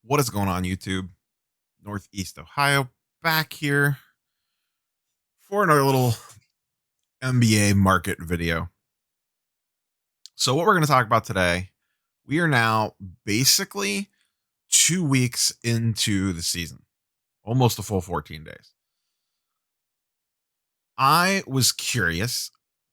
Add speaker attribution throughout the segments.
Speaker 1: What is going on, YouTube? Northeast Ohio back here for another little NBA market video. So, what we're going to talk about today, we are now basically 2 weeks into the season, almost a full 14 days. I was curious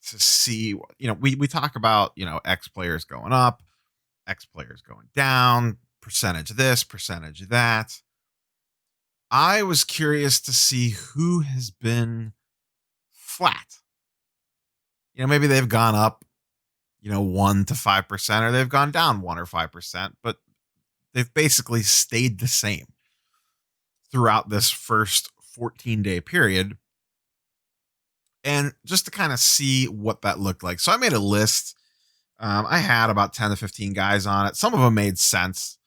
Speaker 1: to see, we talk about, X players going up, X players going down, percentage this, percentage that. I was curious to see who has been flat. Maybe they've gone up, 1 to 5%, or they've gone down 1 or 5%, but they've basically stayed the same throughout this first 14-day period. And just to kind of see what that looked like. So I made a list. I had about 10 to 15 guys on it. Some of them made sense.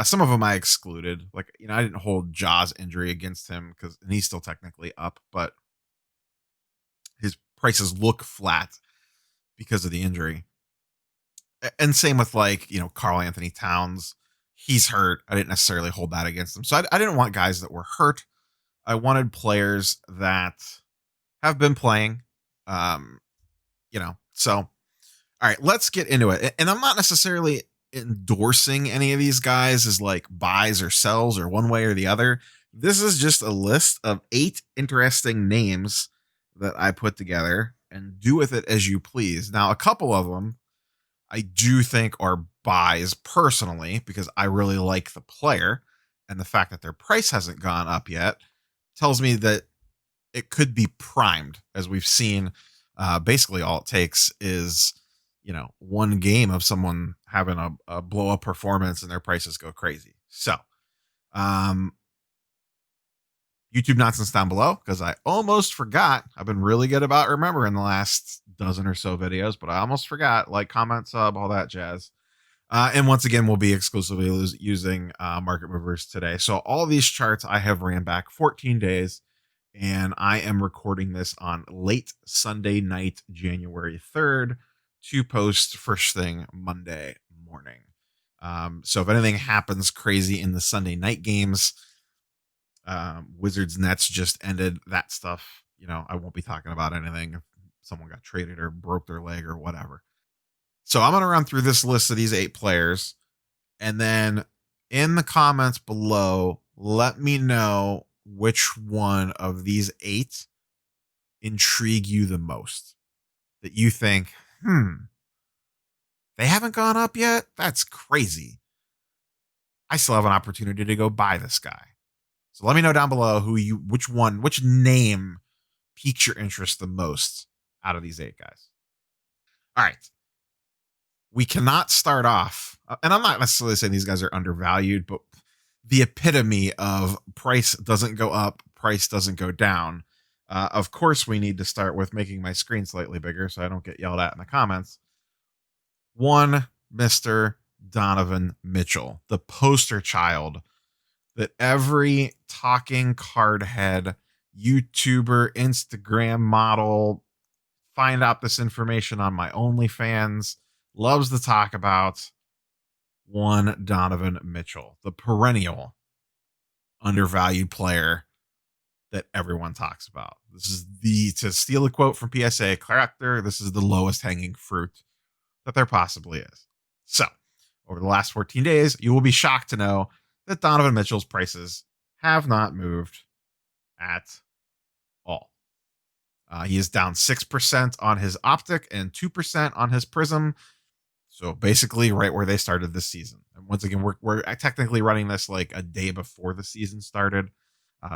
Speaker 1: Some of them I excluded. Like, I didn't hold Ja's injury against him and he's still technically up, but his prices look flat because of the injury. And same with Karl Anthony Towns. He's hurt. I didn't necessarily hold that against him. So I didn't want guys that were hurt. I wanted players that have been playing. So all right, let's get into it. And I'm not necessarily endorsing any of these guys as like buys or sells or one way or the other. This is just a list of 8 interesting names that I put together, and do with it as you please. Now, a couple of them I do think are buys personally, because I really like the player, and the fact that their price hasn't gone up yet tells me that it could be primed. As we've seen, basically all it takes is one game of someone having a blow up performance and their prices go crazy. So YouTube nonsense down below, because I almost forgot. I've been really good about remembering the last dozen or so videos, but I almost forgot. Like, comment, sub, all that jazz. And once again, we'll be exclusively using market movers today. So all these charts I have ran back 14 days, and I am recording this on late Sunday night, January 3rd, to post first thing Monday morning. So if anything happens crazy in the Sunday night games, Wizards Nets just ended, that stuff, I won't be talking about anything if someone got traded or broke their leg or whatever. So I'm going to run through this list of these 8 players, and then in the comments below, let me know which one of these 8 intrigue you the most, that you think, they haven't gone up yet? That's crazy. I still have an opportunity to go buy this guy. So let me know down below which name piques your interest the most out of these 8 guys. All right. We cannot start off, and I'm not necessarily saying these guys are undervalued, but the epitome of price doesn't go up, price doesn't go down. Of course, we need to start with making my screen slightly bigger so I don't get yelled at in the comments. One Mr. Donovan Mitchell, the poster child that every talking card head, YouTuber, Instagram model, find out this information on my OnlyFans, loves to talk about. One Donovan Mitchell, the perennial undervalued player that everyone talks about. This is to steal a quote from PSA Collector, this is the lowest hanging fruit that there possibly is. So, over the last 14 days, you will be shocked to know that Donovan Mitchell's prices have not moved at all. He is down 6% on his Optic and 2% on his Prism. So basically right where they started this season. And once again, we're technically running this like a day before the season started.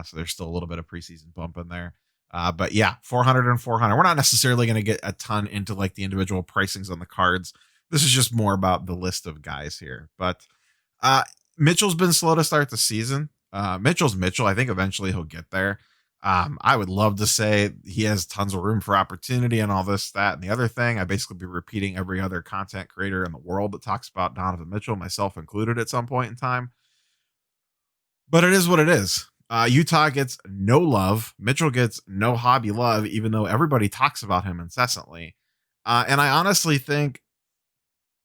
Speaker 1: So there's still a little bit of preseason bump in there. But yeah, 400 and 400. We're not necessarily going to get a ton into like the individual pricings on the cards. This is just more about the list of guys here. But Mitchell's been slow to start the season. Mitchell's Mitchell. I think eventually he'll get there. I would love to say he has tons of room for opportunity and all this, that, and the other thing. I basically be repeating every other content creator in the world that talks about Donovan Mitchell, myself included at some point in time. But it is what it is. Utah gets no love. Mitchell gets no hobby love, even though everybody talks about him incessantly. And I honestly think,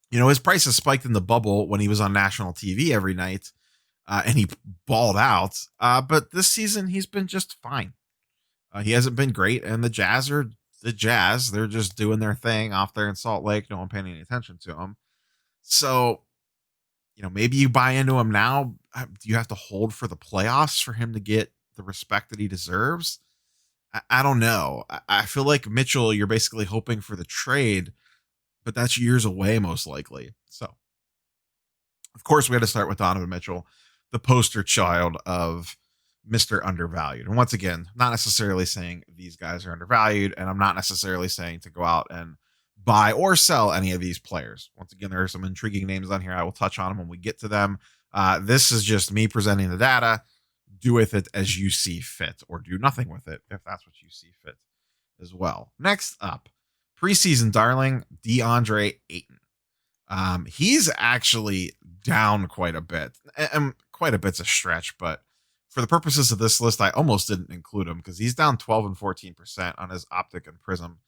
Speaker 1: his prices spiked in the bubble when he was on national TV every night. and he balled out. But this season, he's been just fine. He hasn't been great, and the Jazz are the Jazz. They're just doing their thing off there in Salt Lake. No one paying any attention to them. So, maybe you buy into him now. Do you have to hold for the playoffs for him to get the respect that he deserves? I don't know. I feel like Mitchell, you're basically hoping for the trade, but that's years away, most likely. So, of course, we had to start with Donovan Mitchell, the poster child of Mr. Undervalued. And once again, not necessarily saying these guys are undervalued, and I'm not necessarily saying to go out and buy or sell any of these players. Once again, there are some intriguing names on here. I will touch on them when we get to them. This is just me presenting the data. Do with it as you see fit, or do nothing with it if that's what you see fit as well. Next up, preseason darling, DeAndre Ayton. He's actually down quite a bit, and quite a bit's a stretch, but for the purposes of this list, I almost didn't include him because he's down 12 and 14% on his Optic and Prism.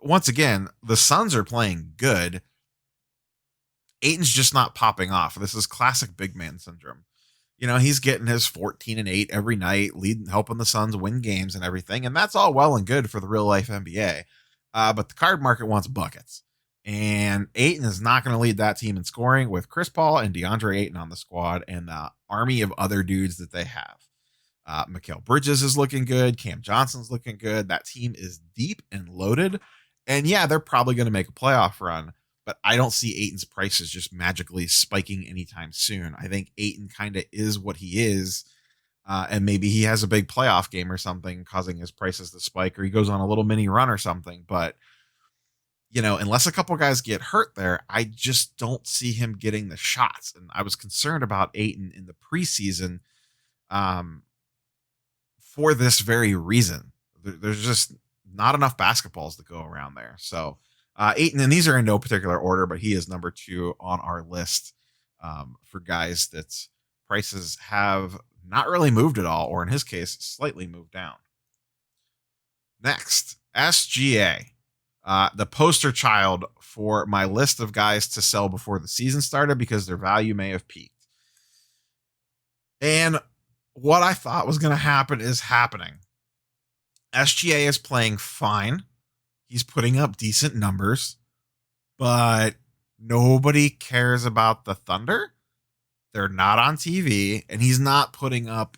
Speaker 1: Once again, the Suns are playing good. Ayton's just not popping off. This is classic big man syndrome. He's getting his 14 and 8 every night, helping the Suns win games and everything. And that's all well and good for the real life NBA. But the card market wants buckets. And Ayton is not going to lead that team in scoring with Chris Paul and DeAndre Ayton on the squad and the army of other dudes that they have. Mikal Bridges is looking good. Cam Johnson's looking good. That team is deep and loaded. And yeah, they're probably going to make a playoff run. But I don't see Ayton's prices just magically spiking anytime soon. I think Ayton kind of is what he is. And maybe he has a big playoff game or something causing his prices to spike, or he goes on a little mini run or something. But, unless a couple guys get hurt there, I just don't see him getting the shots. And I was concerned about Ayton in the preseason for this very reason. There's just not enough basketballs to go around there. So, Ayton, and these are in no particular order, but he is number 2 on our list for guys that prices have not really moved at all, or in his case, slightly moved down. Next, SGA, the poster child for my list of guys to sell before the season started because their value may have peaked. And what I thought was going to happen is happening. SGA is playing fine. He's putting up decent numbers, but nobody cares about the Thunder. They're not on TV, and he's not putting up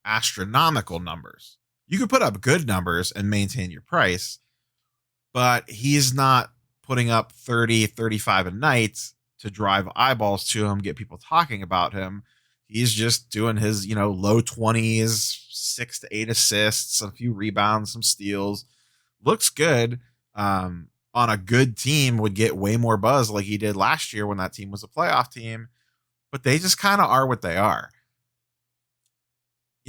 Speaker 1: astronomical numbers. You could put up good numbers and maintain your price, but he's not putting up 30, 35 a night to drive eyeballs to him, get people talking about him. He's just doing his, low 20s, 6 to 8 assists, a few rebounds, some steals. Looks good. On a good team would get way more buzz like he did last year when that team was a playoff team, but they just kind of are what they are.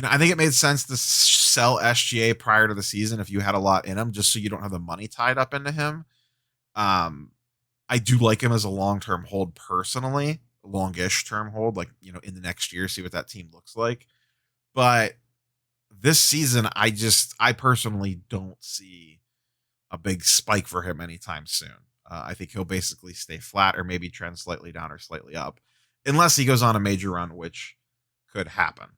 Speaker 1: I think it made sense to sell SGA prior to the season if you had a lot in him, just so you don't have the money tied up into him. I do like him as a long-term hold personally, longish term hold, like, in the next year, see what that team looks like. But this season, I personally don't see a big spike for him anytime soon. I think he'll basically stay flat or maybe trend slightly down or slightly up, unless he goes on a major run, which could happen.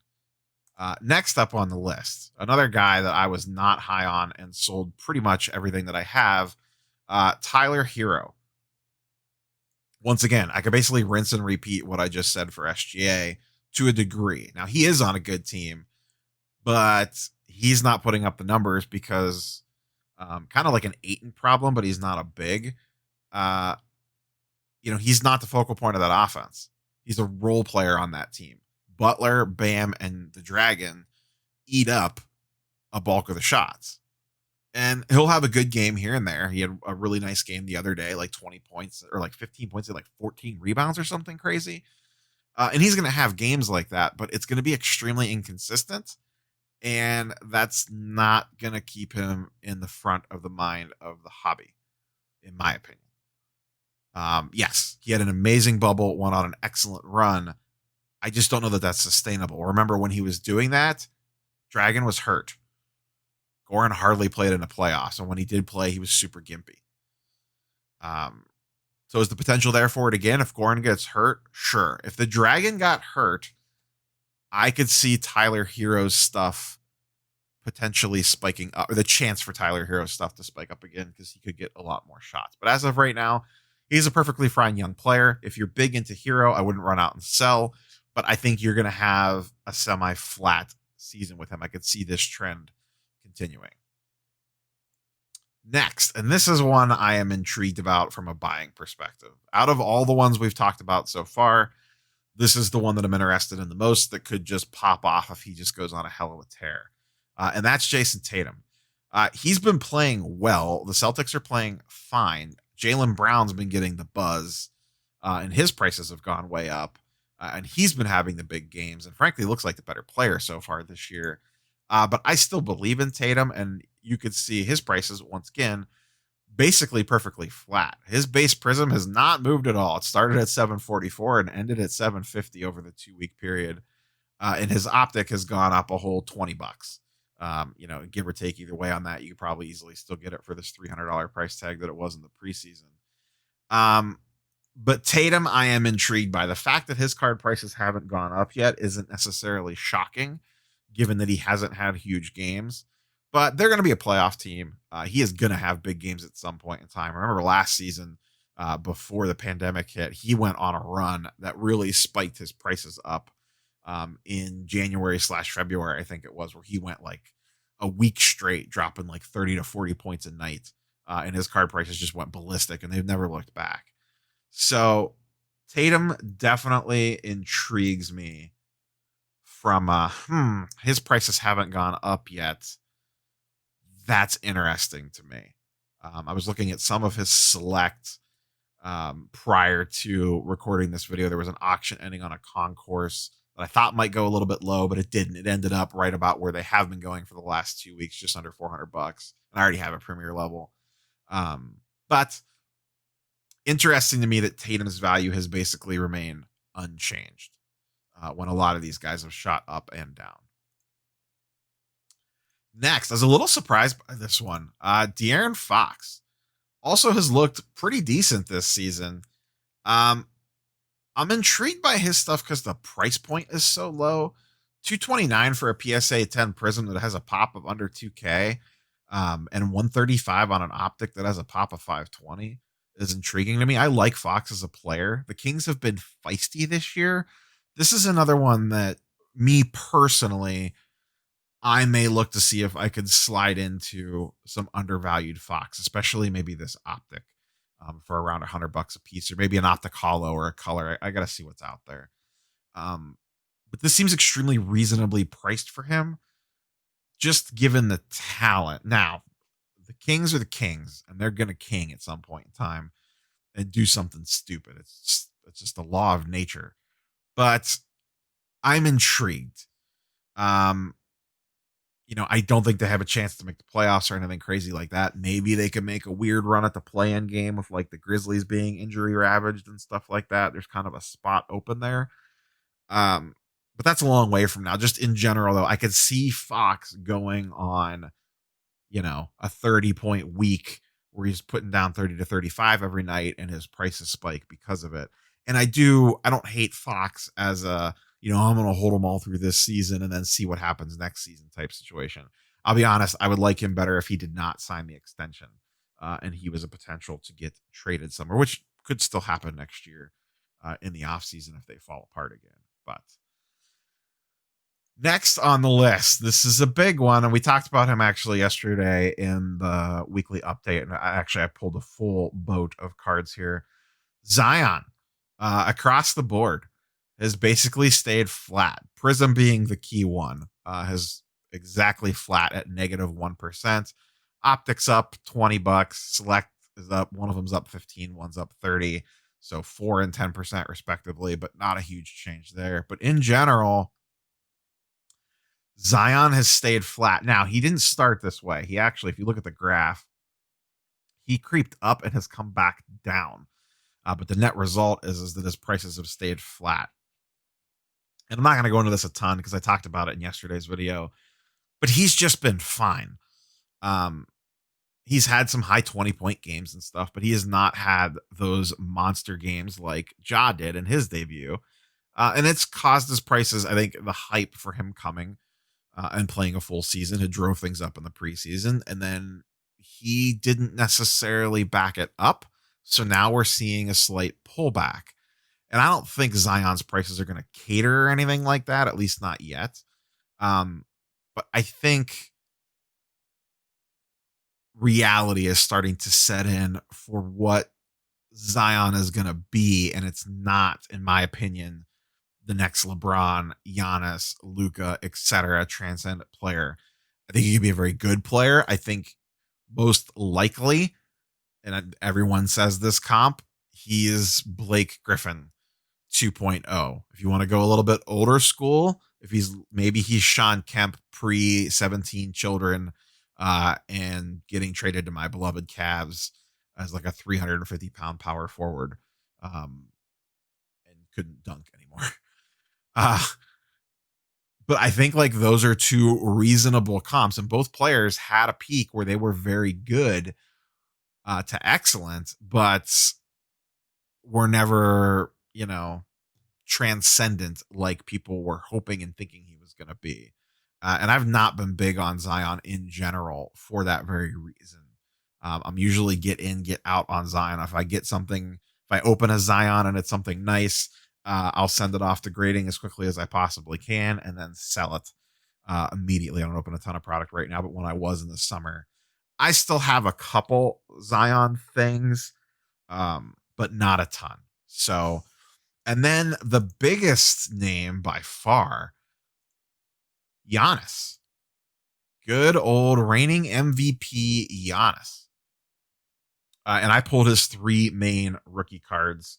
Speaker 1: Next up on the list, another guy that I was not high on and sold pretty much everything that I have, Tyler Herro. Once again, I could basically rinse and repeat what I just said for SGA to a degree. Now, he is on a good team, but he's not putting up the numbers because kind of like an Ayton problem, but he's not a big. He's not the focal point of that offense. He's a role player on that team. Butler, Bam, and the Dragon eat up a bulk of the shots. And he'll have a good game here and there. He had a really nice game the other day, like 20 points or like 15 points and like 14 rebounds or something crazy. And he's going to have games like that, but it's going to be extremely inconsistent. And that's not going to keep him in the front of the mind of the hobby, in my opinion. Yes, he had an amazing bubble, went on an excellent run. I just don't know that that's sustainable. Remember when he was doing that, Dragon was hurt. Goran hardly played in the playoffs, and when he did play, he was super gimpy. So is the potential there for it again if Goran gets hurt? Sure. If the Dragon got hurt, I could see Tyler Hero's stuff potentially spiking up, or the chance for Tyler Hero's stuff to spike up again because he could get a lot more shots. But as of right now, he's a perfectly fine young player. If you're big into Hero, I wouldn't run out and sell, but I think you're going to have a semi-flat season with him. I could see this trend continuing. Next, and this is one I am intrigued about from a buying perspective. Out of all the ones we've talked about so far, this is the one that I'm interested in the most that could just pop off if he just goes on a hell of a tear. And that's Jayson Tatum. He's been playing well. The Celtics are playing fine. Jaylen Brown's been getting the buzz, and his prices have gone way up. And he's been having the big games, and frankly, looks like the better player so far this year. But I still believe in Tatum, and you could see his prices, once again, basically perfectly flat. His base prism has not moved at all. It started at 744 and ended at 750 over the 2-week period. And his optic has gone up a whole $20. Give or take either way on that, you could probably easily still get it for this $300 price tag that it was in the preseason. But Tatum, I am intrigued by. The fact that his card prices haven't gone up yet isn't necessarily shocking, given that he hasn't had huge games. But they're going to be a playoff team. He is going to have big games at some point in time. Remember last season, before the pandemic hit, he went on a run that really spiked his prices up in January/February, I think it was, where he went like a week straight, dropping like 30 to 40 points a night. And his card prices just went ballistic, and they've never looked back. So Tatum definitely intrigues me from his prices haven't gone up yet. That's interesting to me. I was looking at some of his select prior to recording this video. There was an auction ending on a concourse that I thought might go a little bit low, but it didn't. It ended up right about where they have been going for the last 2 weeks, just under $400. And I already have a premier level. But interesting to me that Tatum's value has basically remained unchanged when a lot of these guys have shot up and down. Next, I was a little surprised by this one. Darren Fox also has looked pretty decent this season. I'm intrigued by his stuff because the price point is so low. $229 for a PSA 10 prism that has a pop of under 2K, and $135 on an optic that has a pop of 520 is intriguing to me. I like Fox as a player. The Kings have been feisty this year. This is another one that, me personally, I may look to see if I could slide into some undervalued Fox, especially maybe this optic for around $100 a piece, or maybe an optic hollow or a color. I got to see what's out there. But this seems extremely reasonably priced for him, just given the talent. Now, the Kings are the Kings, and they're going to king at some point in time and do something stupid. It's just the law of nature. But I'm intrigued. I don't think they have a chance to make the playoffs or anything crazy like that. Maybe they could make a weird run at the play-in game with like the Grizzlies being injury ravaged and stuff like that. There's kind of a spot open there. But that's a long way from now. Just in general, though, I could see Fox going on, a 30-point week where he's putting down 30 to 35 every night and his prices spike because of it. And I don't hate Fox as a, I'm going to hold him all through this season and then see what happens next season type situation. I'll be honest, I would like him better if he did not sign the extension and he was a potential to get traded somewhere, which could still happen next year in the offseason if they fall apart again. But next on the list, this is a big one, and we talked about him actually yesterday in the weekly update, and I pulled a full boat of cards here. Zion, across the board, has basically stayed flat. Prism being the key one, has exactly flat at -1%. Optics up $20. Select is up. One of them's up 15, one's up 30. So 4 and 10% respectively, but not a huge change there. But in general, Zion has stayed flat. Now, he didn't start this way. He actually, if you look at the graph, he creeped up and has come back down. But the net result is that his prices have stayed flat. And I'm not going to go into this a ton because I talked about it in yesterday's video, but he's just been fine. He's had some high 20-point games and stuff, but he has not had those monster games like Ja did in his debut. And it's caused his prices. I think the hype for him coming and playing a full season had drove things up in the preseason. And then he didn't necessarily back it up. So now we're seeing a slight pullback. And I don't think Zion's prices are going to cater or anything like that, at least not yet. Um, but I think reality is starting to set in for what Zion is going to be. And it's not, in my opinion, the next LeBron, Giannis, Luca, etc. transcendent player. I think he could be a very good player. I think most likely, and everyone says this comp, he is Blake Griffin 2.0. If you want to go a little bit older school, if he's Sean Kemp pre 17 children and getting traded to my beloved Cavs as like a 350-pound power forward and couldn't dunk anymore. Uh, but I think like those are two reasonable comps, and both players had a peak where they were very good to excellent, but were never, transcendent like people were hoping and thinking he was going to be. And I've not been big on Zion in general for that very reason. I'm usually get in, get out on Zion. If I get something, if I open a Zion and it's something nice, I'll send it off to grading as quickly as I possibly can and then sell it immediately. I don't open a ton of product right now, but when I was in the summer, I still have a couple Zion things, but not a ton. So, and then the biggest name by far, Giannis. Good old reigning MVP Giannis. And I pulled his three main rookie cards.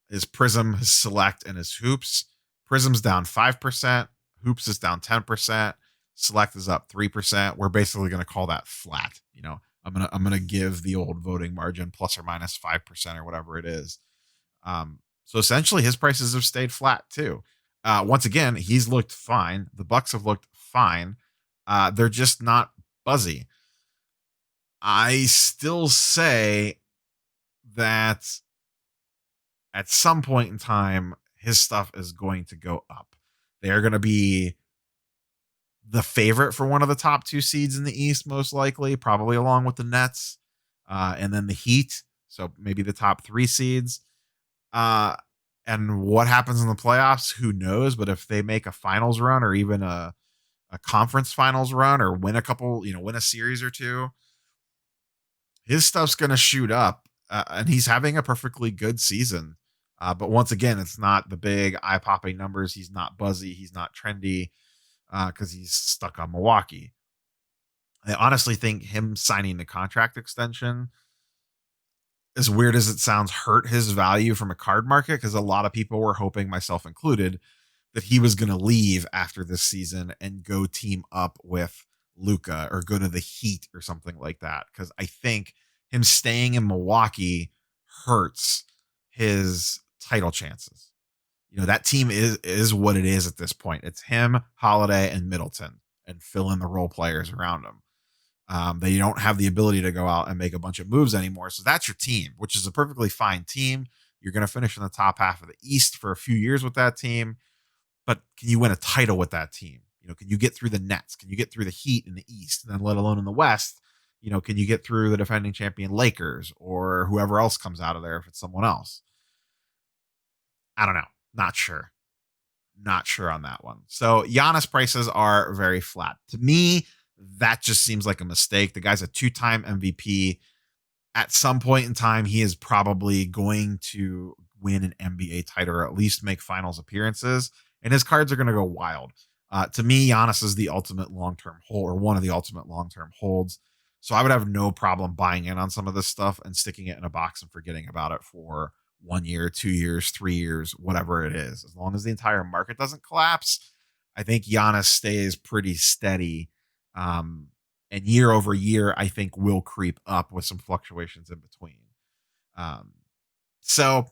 Speaker 1: His Prism, his Select, and his Hoops. Prism's down 5%. Hoops is down 10%. Select is up 3%. We're basically going to call that flat. I'm gonna give the old voting margin plus or minus 5% or whatever it is. So essentially his prices have stayed flat too. Once again, he's looked fine. The Bucks have looked fine. They're just not buzzy. I still say that at some point in time, his stuff is going to go up. They are going to be the favorite for one of the top two seeds in the East, most likely, probably along with the Nets, and then the Heat. So maybe the top three seeds. And what happens in the playoffs, who knows? But if they make a finals run or even a conference finals run or win win a series or two, his stuff's going to shoot up. And he's having a perfectly good season. But once again, it's not the big eye popping numbers. He's not buzzy. He's not trendy because he's stuck on Milwaukee. I honestly think him signing the contract extension, as weird as it sounds, hurt his value from a card market because a lot of people were hoping, myself included, that he was going to leave after this season and go team up with Luca or go to the Heat or something like that. Because I think him staying in Milwaukee hurts his title chances. That team is what it is at this point. It's him, Holiday, and Middleton, and fill in the role players around him. They don't have the ability to go out and make a bunch of moves anymore. So that's your team, which is a perfectly fine team. You're going to finish in the top half of the East for a few years with that team. But can you win a title with that team? Can you get through the Nets? Can you get through the Heat in the East? And then let alone in the West, can you get through the defending champion Lakers or whoever else comes out of there if it's someone else? I don't know. Not sure. Not sure on that one. So Giannis prices are very flat. To me, that just seems like a mistake. The guy's a two-time MVP. At some point in time, he is probably going to win an NBA title or at least make finals appearances, and his cards are going to go wild. To me, Giannis is the ultimate long-term hold, or one of the ultimate long-term holds. So I would have no problem buying in on some of this stuff and sticking it in a box and forgetting about it for 1 year, 2 years, 3 years, whatever it is. As long as the entire market doesn't collapse, I think Giannis stays pretty steady. And year over year, I think will creep up with some fluctuations in between. So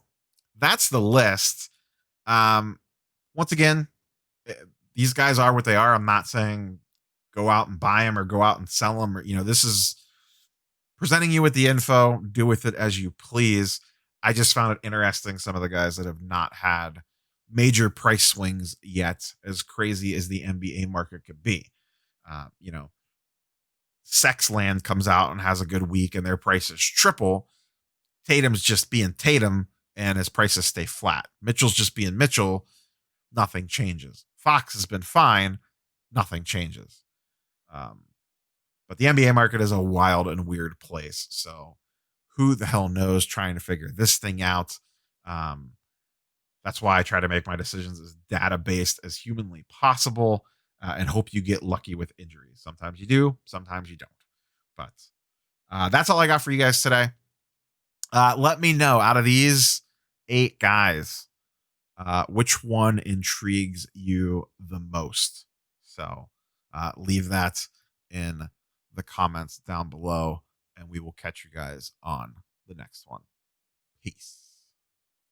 Speaker 1: that's the list. Once again, these guys are what they are. I'm not saying go out and buy them or go out and sell them. Or, this is presenting you with the info. Do with it as you please. I just found it interesting. Some of the guys that have not had major price swings yet, as crazy as the NBA market could be. You know, Sexland comes out and has a good week and their prices triple. Tatum's just being Tatum and his prices stay flat. Mitchell's just being Mitchell. Nothing changes. Fox has been fine. Nothing changes. But the NBA market is a wild and weird place. So who the hell knows trying to figure this thing out? That's why I try to make my decisions as data based as humanly possible and hope you get lucky with injuries. Sometimes you do, sometimes you don't. But that's all I got for you guys today. Let me know out of these 8 guys, which one intrigues you the most. So leave that in the comments down below, and we will catch you guys on the next one. Peace.